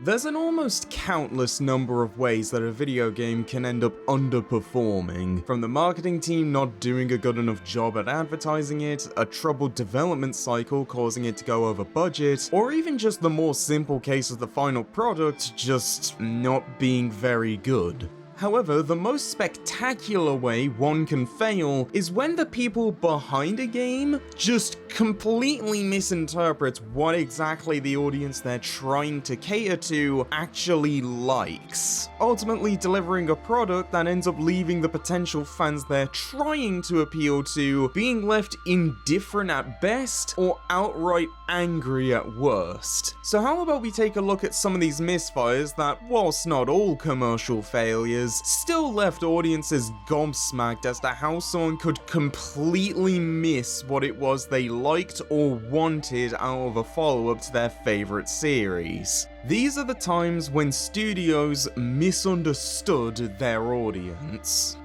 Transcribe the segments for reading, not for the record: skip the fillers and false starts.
There's an almost countless number of ways that a video game can end up underperforming, from the marketing team not doing a good enough job at advertising it, a troubled development cycle causing it to go over budget, or even just the more simple case of the final product just not being very good. However, the most spectacular way one can fail is when the people behind a game just completely misinterpret what exactly the audience they're trying to cater to actually likes, ultimately delivering a product that ends up leaving the potential fans they're trying to appeal to being left indifferent at best or outright angry at worst. So how about we take a look at some of these misfires that, whilst not all commercial failures, still left audiences gobsmacked as to how someone could completely miss what it was they liked or wanted out of a follow-up to their favorite series. These are the times when studios misunderstood their audience.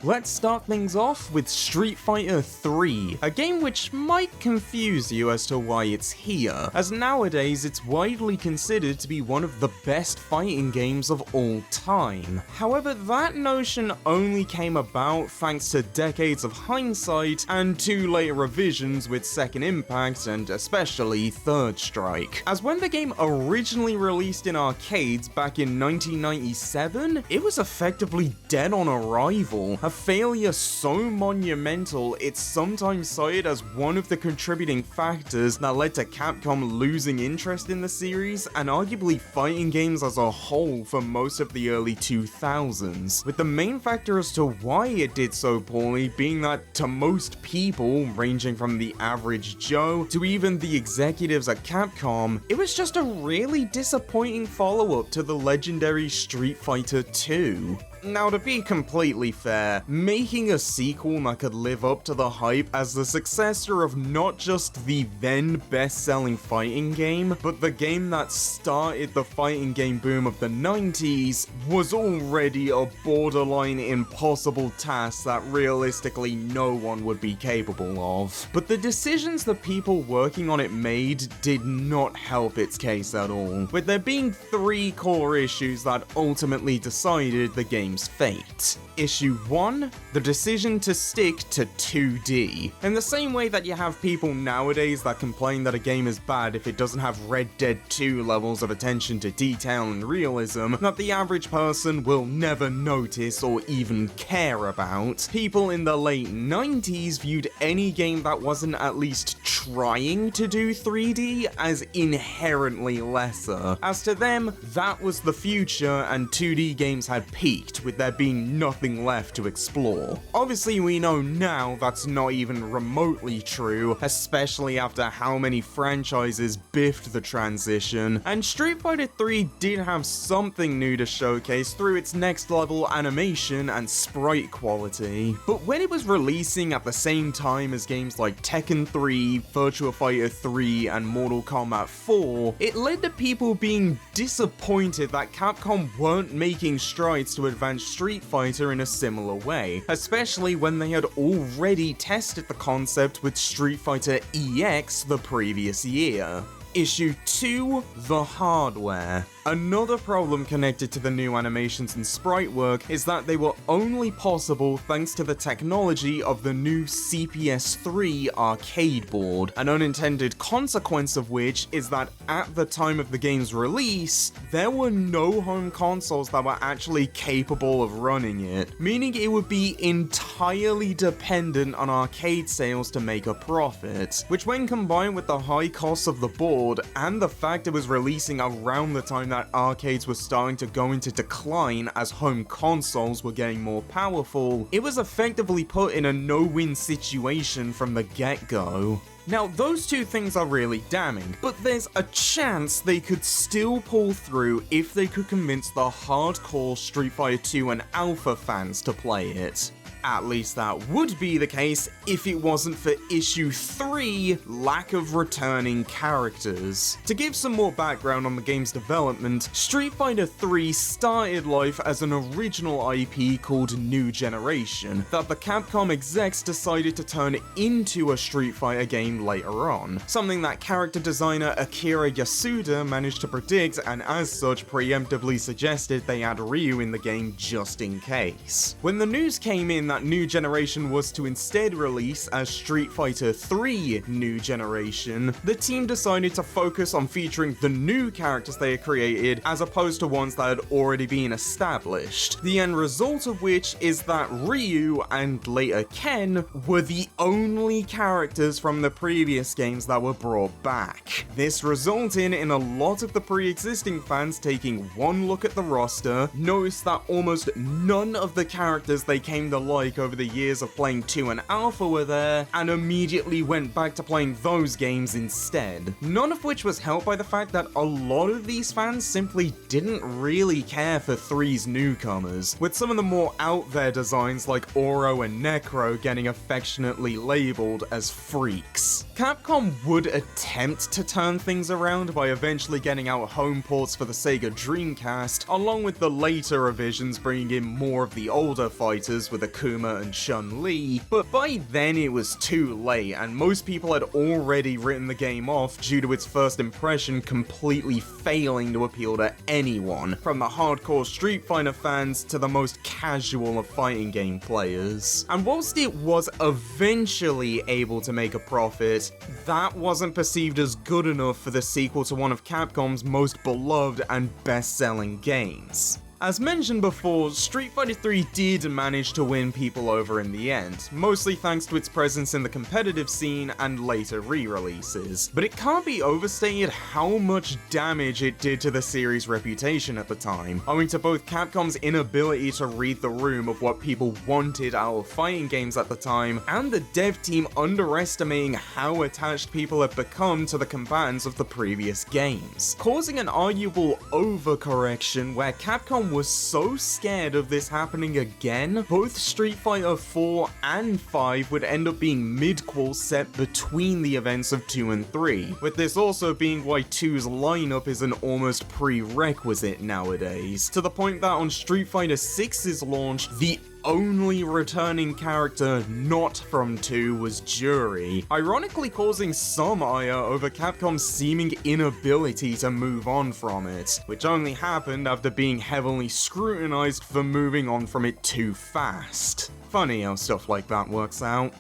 Let's start things off with Street Fighter 3, a game which might confuse you as to why it's here, as nowadays it's widely considered to be one of the best fighting games of all time. However, that notion only came about thanks to decades of hindsight and two later revisions with Second Impact and especially Third Strike. As when the game originally released in arcades back in 1997, it was effectively dead on arrival, a failure so monumental it's sometimes cited as one of the contributing factors that led to Capcom losing interest in the series and arguably fighting games as a whole for most of the early 2000s, with the main factor as to why it did so poorly being that to most people, ranging from the average Joe to even the executives at Capcom, it was just a really disappointing follow-up to the legendary Street Fighter 2. Now, to be completely fair, making a sequel that could live up to the hype as the successor of not just the then best-selling fighting game, but the game that started the fighting game boom of the 90s, was already a borderline impossible task that realistically no one would be capable of. But the decisions the people working on it made did not help its case at all, with there being three core issues that ultimately decided the game's fate. Issue 1, the decision to stick to 2D. In the same way that you have people nowadays that complain that a game is bad if it doesn't have Red Dead 2 levels of attention to detail and realism that the average person will never notice or even care about, people in the late 90s viewed any game that wasn't at least trying to do 3D as inherently lesser. As to them, that was the future and 2D games had peaked, with there being nothing left to explore. Obviously, we know now that's not even remotely true, especially after how many franchises biffed the transition, and Street Fighter 3 did have something new to showcase through its next level animation and sprite quality. But when it was releasing at the same time as games like Tekken 3, Virtua Fighter 3, and Mortal Kombat 4, it led to people being disappointed that Capcom weren't making strides to advance Street Fighter in a similar way, especially when they had already tested the concept with Street Fighter EX the previous year. Issue 2, the hardware. Another problem connected to the new animations and sprite work is that they were only possible thanks to the technology of the new CPS3 arcade board, an unintended consequence of which is that at the time of the game's release, there were no home consoles that were actually capable of running it, meaning it would be entirely dependent on arcade sales to make a profit, which when combined with the high costs of the board and the fact it was releasing around the time that arcades were starting to go into decline as home consoles were getting more powerful, it was effectively put in a no-win situation from the get-go. Now, those two things are really damning, but there's a chance they could still pull through if they could convince the hardcore Street Fighter 2 and Alpha fans to play it. At least that would be the case if it wasn't for issue 3, lack of returning characters. To give some more background on the game's development, Street Fighter 3 started life as an original IP called New Generation, that the Capcom execs decided to turn into a Street Fighter game later on, something that character designer Akira Yasuda managed to predict and as such preemptively suggested they add Ryu in the game just in case. When the news came in that New Generation was to instead release as Street Fighter 3 New Generation, the team decided to focus on featuring the new characters they had created as opposed to ones that had already been established. The end result of which is that Ryu and later Ken were the only characters from the previous games that were brought back. This resulted in a lot of the pre-existing fans taking one look at the roster, noticed that almost none of the characters they came to like over the years of playing 2 and Alpha were there, and immediately went back to playing those games instead. None of which was helped by the fact that a lot of these fans simply didn't really care for 3's newcomers, with some of the more out there designs like Oro and Necro getting affectionately labeled as freaks. Capcom would attempt to turn things around by eventually getting out home ports for the Sega Dreamcast, along with the later revisions bringing in more of the older fighters with Akuma and Chun-Li, but by then it was too late and most people had already written the game off due to its first impression completely failing to appeal to anyone, from the hardcore Street Fighter fans to the most casual of fighting game players. And whilst it was eventually able to make a profit, that wasn't perceived as good enough for the sequel to one of Capcom's most beloved and best-selling games. As mentioned before, Street Fighter 3 did manage to win people over in the end, mostly thanks to its presence in the competitive scene and later re-releases. But it can't be overstated how much damage it did to the series' reputation at the time, owing to both Capcom's inability to read the room of what people wanted out of fighting games at the time, and the dev team underestimating how attached people had become to the combatants of the previous games, causing an arguable overcorrection where Capcom was so scared of this happening again, both Street Fighter 4 and 5 would end up being mid-quals set between the events of 2 and 3, with this also being why 2's lineup is an almost prerequisite nowadays, to the point that on Street Fighter 6's launch, the only returning character not from 2 was Jury, ironically causing some ire over Capcom's seeming inability to move on from it, which only happened after being heavily scrutinized for moving on from it too fast. Funny how stuff like that works out.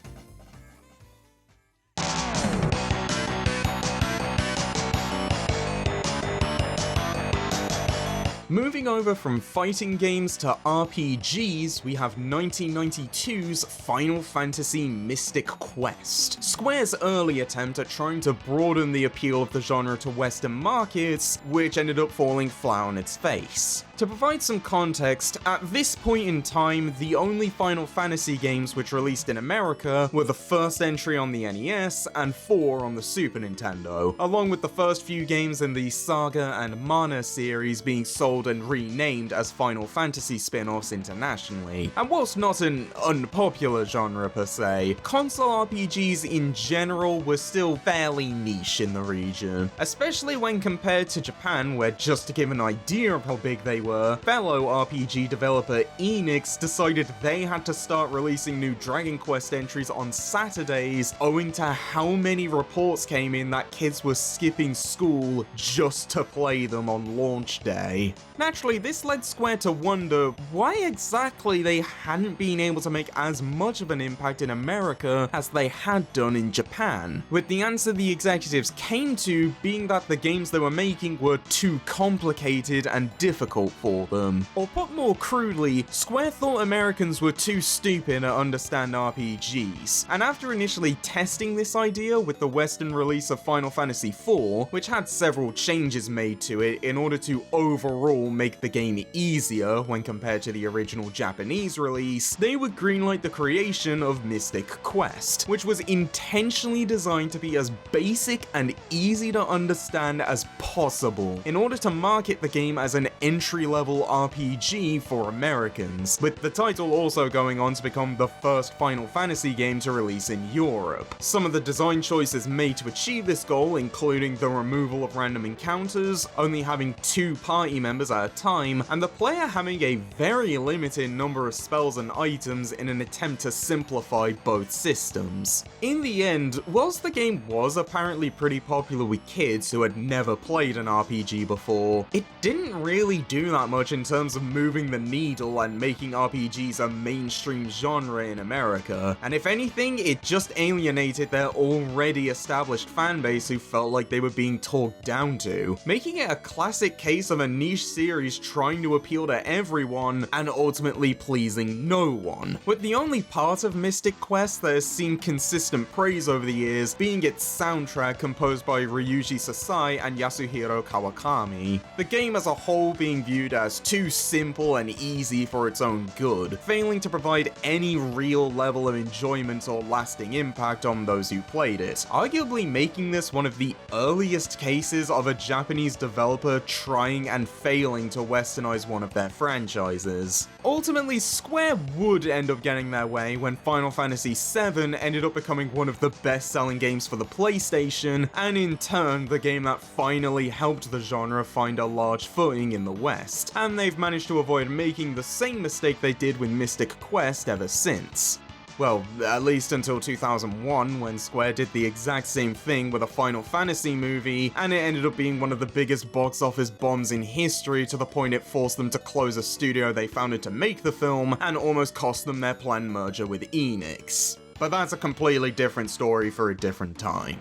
Moving over from fighting games to RPGs, we have 1992's Final Fantasy Mystic Quest, Square's early attempt at trying to broaden the appeal of the genre to Western markets, which ended up falling flat on its face. To provide some context, at this point in time, the only Final Fantasy games which released in America were the first entry on the NES and 4 on the Super Nintendo, along with the first few games in the Saga and Mana series being sold and renamed as Final Fantasy spin-offs internationally. And whilst not an unpopular genre per se, console RPGs in general were still fairly niche in the region, especially when compared to Japan, where, just to give an idea of how big they were, fellow RPG developer Enix decided they had to start releasing new Dragon Quest entries on Saturdays, owing to how many reports came in that kids were skipping school just to play them on launch day. Naturally, this led Square to wonder why exactly they hadn't been able to make as much of an impact in America as they had done in Japan, with the answer the executives came to being that the games they were making were too complicated and difficult for them. Or put more crudely, Square thought Americans were too stupid to understand RPGs, and after initially testing this idea with the Western release of Final Fantasy IV, which had several changes made to it in order to overall make the game easier when compared to the original Japanese release, they would greenlight the creation of Mystic Quest, which was intentionally designed to be as basic and easy to understand as possible, in order to market the game as an entry entry-level RPG for Americans, with the title also going on to become the first Final Fantasy game to release in Europe. Some of the design choices made to achieve this goal, including the removal of random encounters, only having 2 party members at a time, and the player having a very limited number of spells and items in an attempt to simplify both systems. In the end, whilst the game was apparently pretty popular with kids who had never played an RPG before, it didn't really do that much in terms of moving the needle and making RPGs a mainstream genre in America, and if anything, it just alienated their already established fanbase who felt like they were being talked down to, making it a classic case of a niche series trying to appeal to everyone and ultimately pleasing no one, with the only part of Mystic Quest that has seen consistent praise over the years being its soundtrack composed by Ryuji Sasai and Yasuhiro Kawakami. The game as a whole being viewed as too simple and easy for its own good, failing to provide any real level of enjoyment or lasting impact on those who played it, arguably making this one of the earliest cases of a Japanese developer trying and failing to westernize one of their franchises. Ultimately, Square would end up getting their way when Final Fantasy VII ended up becoming one of the best-selling games for the PlayStation, and in turn, the game that finally helped the genre find a large footing in the West, and they've managed to avoid making the same mistake they did with Mystic Quest ever since. Well, at least until 2001, when Square did the exact same thing with a Final Fantasy movie, and it ended up being one of the biggest box office bombs in history to the point it forced them to close a studio they founded to make the film, and almost cost them their planned merger with Enix. But that's a completely different story for a different time.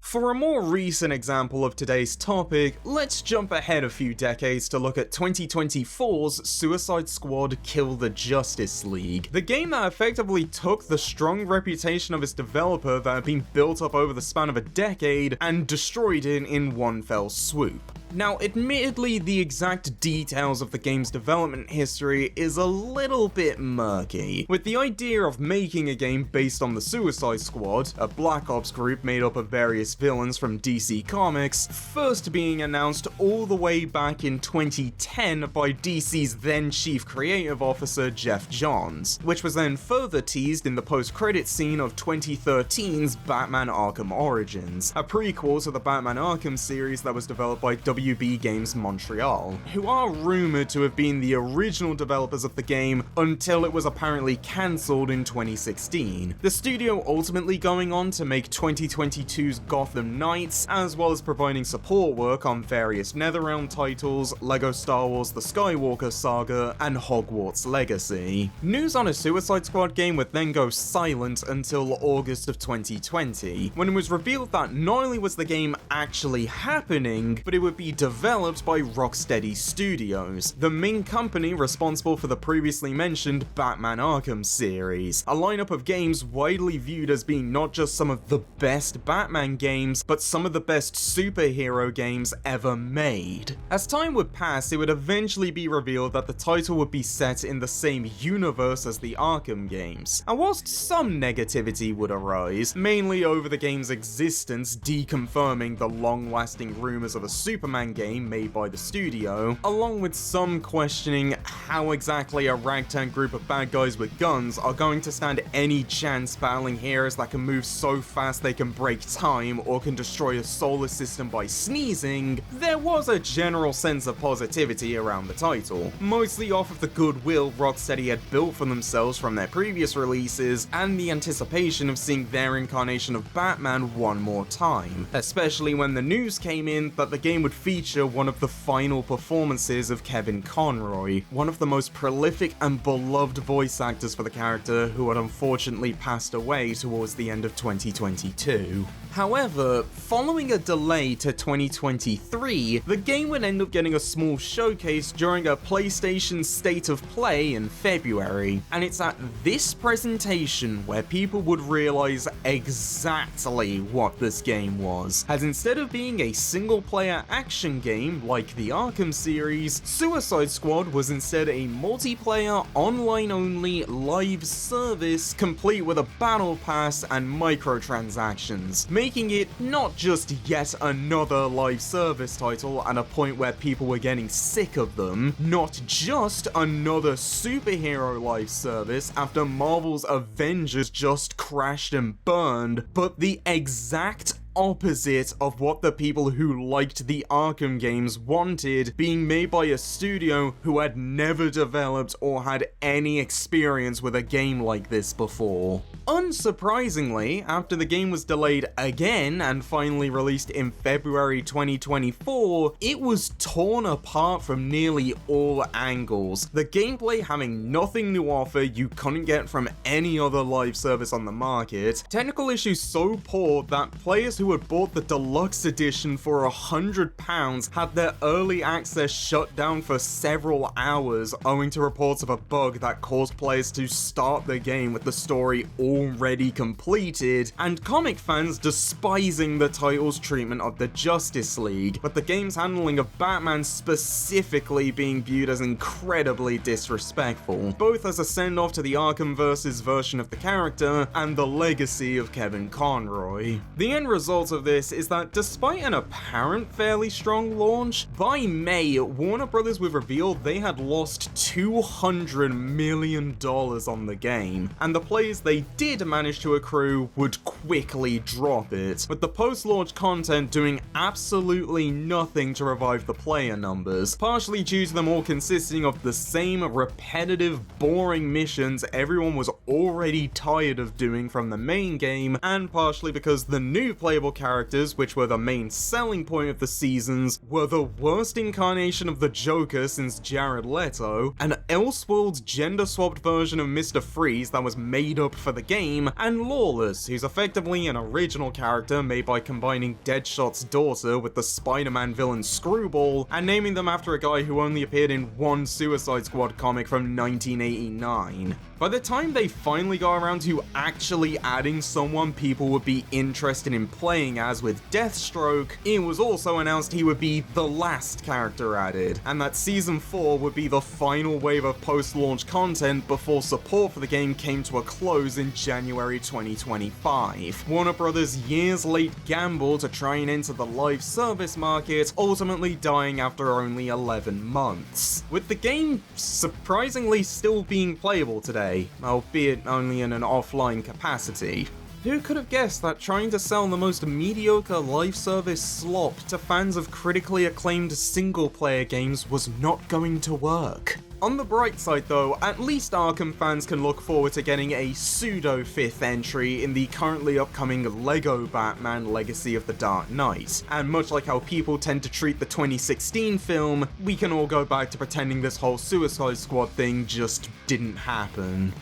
For a more recent example of today's topic, let's jump ahead a few decades to look at 2024's Suicide Squad Kill the Justice League, the game that effectively took the strong reputation of its developer that had been built up over the span of a decade and destroyed it in one fell swoop. Now, admittedly, the exact details of the game's development history is a little bit murky, with the idea of making a game based on the Suicide Squad, a Black Ops group made up of various villains from DC Comics, first being announced all the way back in 2010 by DC's then Chief Creative Officer Jeff Johns, which was then further teased in the post-credit scene of 2013's Batman Arkham Origins, a prequel to the Batman Arkham series that was developed by WB Games Montreal, who are rumored to have been the original developers of the game until it was apparently cancelled in 2016. The studio ultimately going on to make 2022's Gotham Knights, as well as providing support work on various NetherRealm titles, LEGO Star Wars The Skywalker Saga, and Hogwarts Legacy. News on a Suicide Squad game would then go silent until August of 2020, when it was revealed that not only was the game actually happening, but it would be developed by Rocksteady Studios, the main company responsible for the previously mentioned Batman Arkham series, a lineup of games widely viewed as being not just some of the best Batman games, but some of the best superhero games ever made. As time would pass, it would eventually be revealed that the title would be set in the same universe as the Arkham games, and whilst some negativity would arise, mainly over the game's existence deconfirming the long-lasting rumors of a Superman game made by the studio, along with some questioning how exactly a ragtag group of bad guys with guns are going to stand any chance battling heroes that can move so fast they can break time or can destroy a solar system by sneezing, there was a general sense of positivity around the title, mostly off of the goodwill Rocksteady had built for themselves from their previous releases and the anticipation of seeing their incarnation of Batman one more time, especially when the news came in that the game would feature one of the final performances of Kevin Conroy, one of the most prolific and beloved voice actors for the character who had unfortunately passed away towards the end of 2022. However, following a delay to 2023, the game would end up getting a small showcase during a PlayStation State of Play in February, and it's at this presentation where people would realize exactly what this game was, as instead of being a single-player action action game like the Arkham series, Suicide Squad was instead a multiplayer, online-only live service complete with a battle pass and microtransactions, making it not just yet another live service title at a point where people were getting sick of them, not just another superhero live service after Marvel's Avengers just crashed and burned, but the exact opposite of what the people who liked the Arkham games wanted, being made by a studio who had never developed or had any experience with a game like this before. Unsurprisingly, after the game was delayed again and finally released in February 2024, it was torn apart from nearly all angles, the gameplay having nothing to offer you couldn't get from any other live service on the market, technical issues so poor that players who had bought the deluxe edition for £100 had their early access shut down for several hours owing to reports of a bug that caused players to start the game with the story already completed, and comic fans despising the title's treatment of the Justice League, but the game's handling of Batman specifically being viewed as incredibly disrespectful, both as a send-off to the Arkhamverse's version of the character and the legacy of Kevin Conroy. The end result of this is that despite an apparent fairly strong launch, by May, Warner Bros. Would reveal they had lost $200 million on the game, and the plays they did manage to accrue would quickly drop it, with the post-launch content doing absolutely nothing to revive the player numbers, partially due to them all consisting of the same repetitive, boring missions everyone was already tired of doing from the main game, and partially because the new playable characters, which were the main selling point of the seasons, were the worst incarnation of the Joker since Jared Leto, an Elseworlds gender-swapped version of Mr. Freeze that was made up for the game, and Lawless, who's effectively an original character made by combining Deadshot's daughter with the Spider-Man villain Screwball, and naming them after a guy who only appeared in one Suicide Squad comic from 1989. By the time they finally got around to actually adding someone people would be interested in playing as with Deathstroke, it was also announced he would be the last character added, and that Season 4 would be the final wave of post-launch content before support for the game came to a close in January 2025. Warner Bros.' years-late gamble to try and enter the live service market ultimately dying after only 11 months, with the game surprisingly still being playable today, albeit only in an offline capacity. Who could have guessed that trying to sell the most mediocre live service slop to fans of critically acclaimed single-player games was not going to work? On the bright side though, at least Arkham fans can look forward to getting a pseudo-fifth entry in the currently upcoming LEGO Batman Legacy of the Dark Knight, and much like how people tend to treat the 2016 film, we can all go back to pretending this whole Suicide Squad thing just didn't happen.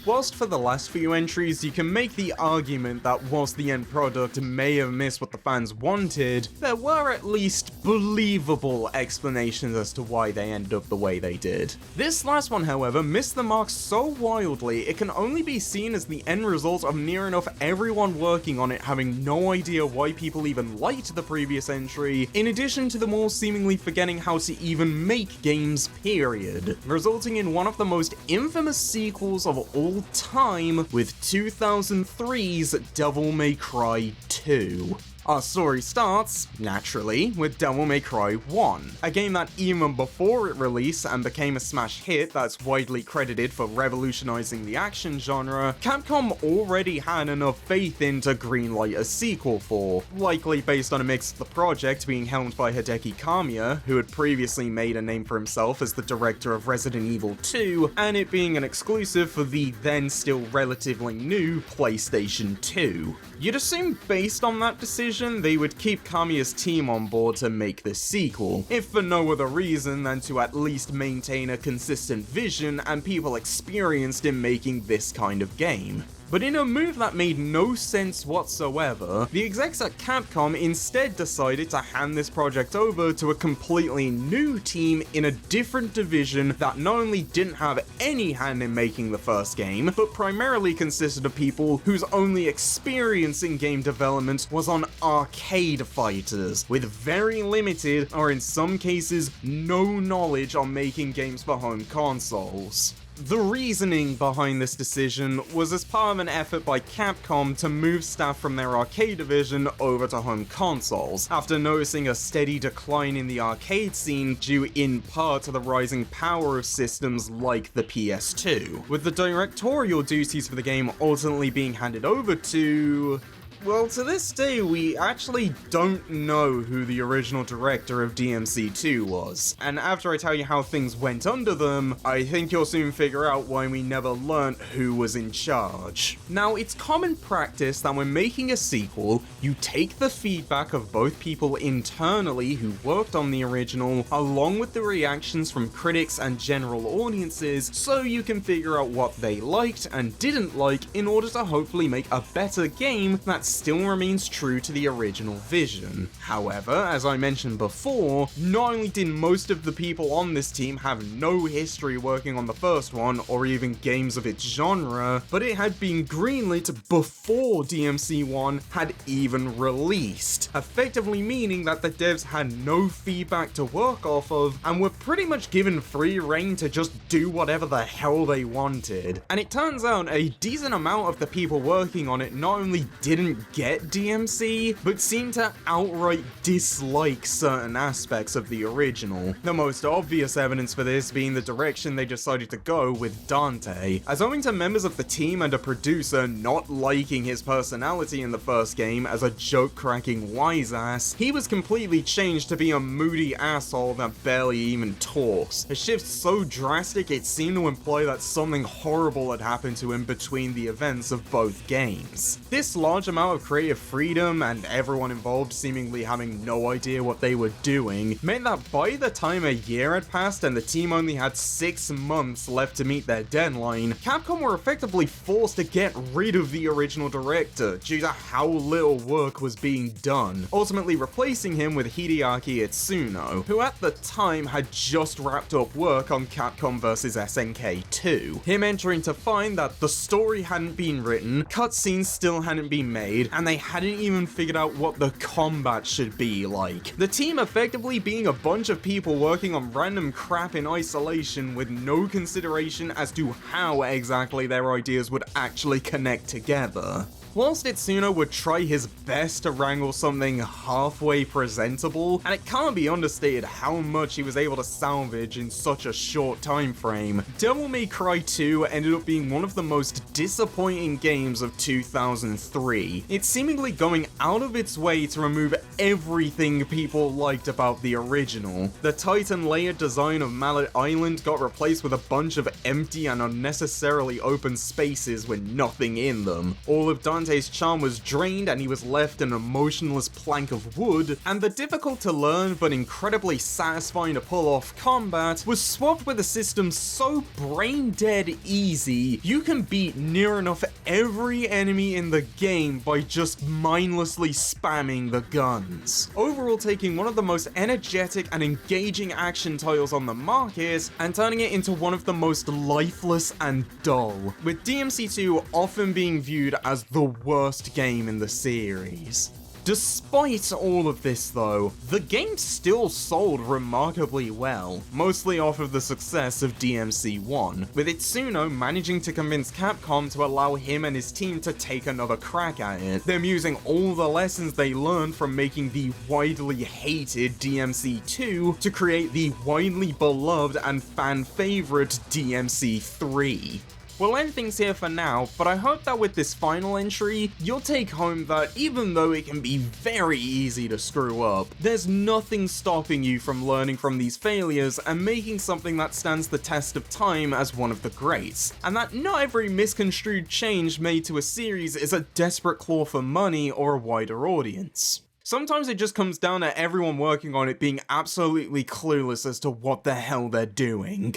Whilst for the last few entries you can make the argument that whilst the end product may have missed what the fans wanted, there were at least believable explanations as to why they ended up the way they did. This last one, however, missed the mark so wildly it can only be seen as the end result of near enough everyone working on it having no idea why people even liked the previous entry, in addition to them all seemingly forgetting how to even make games, period, resulting in one of the most infamous sequels of all time with 2003's Devil May Cry 2. Our story starts, naturally, with Devil May Cry 1, a game that even before it released and became a smash hit that's widely credited for revolutionizing the action genre, Capcom already had enough faith in to greenlight a sequel for, likely based on a mix of the project being helmed by Hideki Kamiya, who had previously made a name for himself as the director of Resident Evil 2, and it being an exclusive for the then still relatively new PlayStation 2. You'd assume based on that decision, they would keep Kamiya's team on board to make this sequel, if for no other reason than to at least maintain a consistent vision and people experienced in making this kind of game. But in a move that made no sense whatsoever, the execs at Capcom instead decided to hand this project over to a completely new team in a different division that not only didn't have any hand in making the first game, but primarily consisted of people whose only experience in game development was on arcade fighters, with very limited, or in some cases, no knowledge on making games for home consoles. The reasoning behind this decision was as part of an effort by Capcom to move staff from their arcade division over to home consoles, after noticing a steady decline in the arcade scene due in part to the rising power of systems like the PS2, with the directorial duties for the game ultimately being handed over to... Well, to this day, we actually don't know who the original director of DMC2 was, and after I tell you how things went under them, I think you'll soon figure out why we never learnt who was in charge. Now, it's common practice that when making a sequel, you take the feedback of both people internally who worked on the original, along with the reactions from critics and general audiences, so you can figure out what they liked and didn't like in order to hopefully make a better game that still remains true to the original vision. However, as I mentioned before, not only did most of the people on this team have no history working on the first one, or even games of its genre, but it had been greenlit before DMC1 had even released, effectively meaning that the devs had no feedback to work off of, and were pretty much given free rein to just do whatever the hell they wanted. And it turns out a decent amount of the people working on it not only didn't get DMC, but seem to outright dislike certain aspects of the original. The most obvious evidence for this being the direction they decided to go with Dante, as owing to members of the team and a producer not liking his personality in the first game as a joke-cracking wise-ass, he was completely changed to be a moody asshole that barely even talks. A shift so drastic it seemed to imply that something horrible had happened to him between the events of both games. This large amount of creative freedom and everyone involved seemingly having no idea what they were doing meant that by the time a year had passed and the team only had 6 months left to meet their deadline, Capcom were effectively forced to get rid of the original director due to how little work was being done, ultimately replacing him with Hideaki Itsuno, who at the time had just wrapped up work on Capcom vs SNK 2, him entering to find that the story hadn't been written, cutscenes still hadn't been made, and they hadn't even figured out what the combat should be like. The team effectively being a bunch of people working on random crap in isolation with no consideration as to how exactly their ideas would actually connect together. Whilst Itsuno would try his best to wrangle something halfway presentable, and it can't be understated how much he was able to salvage in such a short time frame, Devil May Cry 2 ended up being one of the most disappointing games of 2003. It's seemingly going out of its way to remove everything people liked about the original. The Titan layered design of Mallet Island got replaced with a bunch of empty and unnecessarily open spaces with nothing in them. All of Dante's charm was drained and he was left an emotionless plank of wood, and the difficult to learn but incredibly satisfying to pull off combat was swapped with a system so brain dead easy you can beat near enough every enemy in the game by just mindlessly spamming the guns. Overall, taking one of the most energetic and engaging action titles on the market and turning it into one of the most lifeless and dull, with DMC2 often being viewed as the worst game in the series. Despite all of this though, the game still sold remarkably well, mostly off of the success of DMC1, with Itsuno managing to convince Capcom to allow him and his team to take another crack at it, them using all the lessons they learned from making the widely hated DMC2 to create the widely beloved and fan favorite DMC3. We'll end things here for now, but I hope that with this final entry, you'll take home that even though it can be very easy to screw up, there's nothing stopping you from learning from these failures and making something that stands the test of time as one of the greats, and that not every misconstrued change made to a series is a desperate claw for money or a wider audience. Sometimes it just comes down to everyone working on it being absolutely clueless as to what the hell they're doing.